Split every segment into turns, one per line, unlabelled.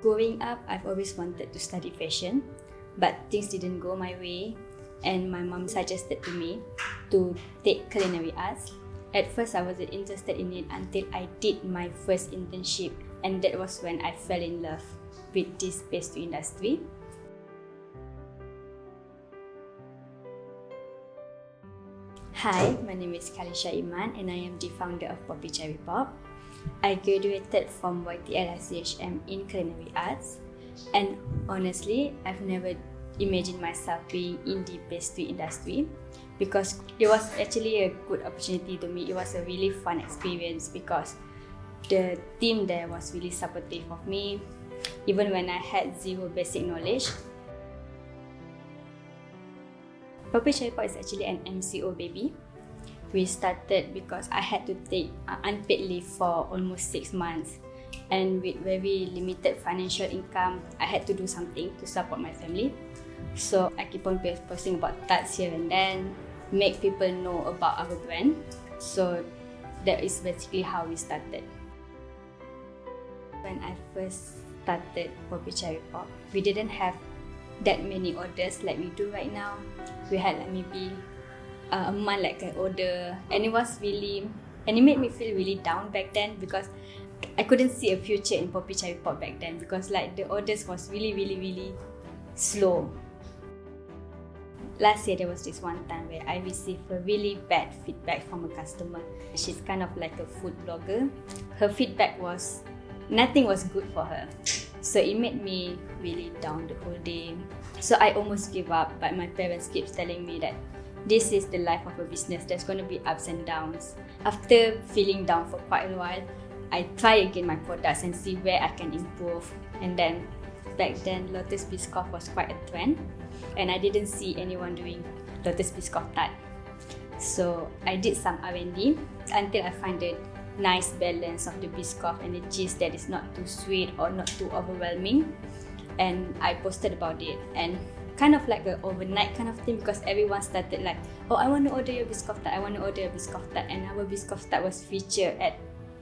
Growing up, I've always wanted to study fashion, but things didn't go my way, and my mom suggested to me to take culinary arts. At first, I wasn't interested in it until I did my first internship, and that was when I fell in love with this pastry industry. Hi, my name is Khalisshah Iman and I am the founder of PoppyCherryPop. I graduated from YTL-SCHM in culinary arts, and honestly, I've never imagined myself being in the pastry industry because it was actually a good opportunity to me. It was a really fun experience because the team there was really supportive of me, even when I had zero basic knowledge. PoppyCherryPop is actually an MCO baby. We started because I had to take unpaid leave for almost 6 months, and with very limited financial income, I had to do something to support my family. So I keep on posting about tarts here and then, make people know about our brand. So that is basically how we started. When I first started PoppyCherryPop, we didn't have that many orders like we do right now. We had like maybe a month like an order, and it made me feel really down back then because I couldn't see a future in PoppyCherryPop back then because like the orders was really slow. Last year there was this one time where I received a really bad feedback from a customer. She's kind of like a food blogger. Her feedback was nothing was good for her. So it made me really down the whole day. So I almost gave up, but my parents keep telling me that this is the life of a business. There's going to be ups and downs. After feeling down for quite a while, I try again my products and see where I can improve. And then back then, Lotus Biscoff was quite a trend, and I didn't see anyone doing Lotus Biscoff tart. So I did some R&D until I find the nice balance of the Biscoff and the cheese that is not too sweet or not too overwhelming, and I posted about it, and kind of like an overnight kind of thing because everyone started like, oh, I want to order your Biscoff tart, I want to order a Biscoff tart, and our Biscoff tart was featured at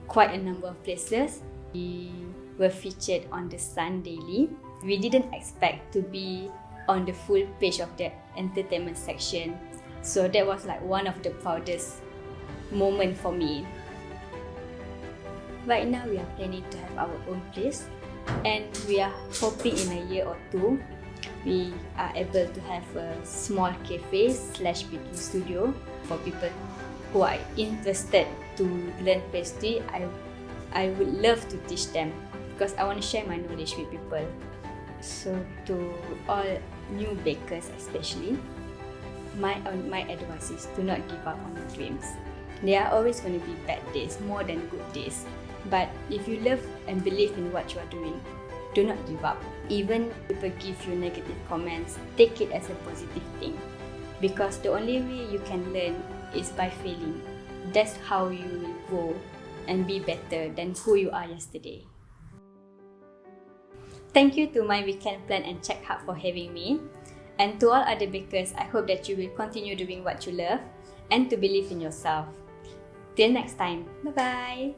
quite a number of places. We were featured on the Sun Daily. We didn't expect to be on the full page of the entertainment section, so that was like one of the proudest moments for me. Right now, we are planning to have our own place, and we are hoping in a year or two, we are able to have a small cafe / baking studio for people who are interested to learn pastry. I would love to teach them because I want to share my knowledge with people. So to all new bakers especially, my advice is do not give up on your dreams. There are always going to be bad days, more than good days. But if you love and believe in what you are doing, do not give up. Even if people give you negative comments, take it as a positive thing. Because the only way you can learn is by failing. That's how you will grow and be better than who you are yesterday. Thank you to My Weekend Plan and Check Hub for having me. And to all other bakers, I hope that you will continue doing what you love and to believe in yourself. Till next time, bye-bye!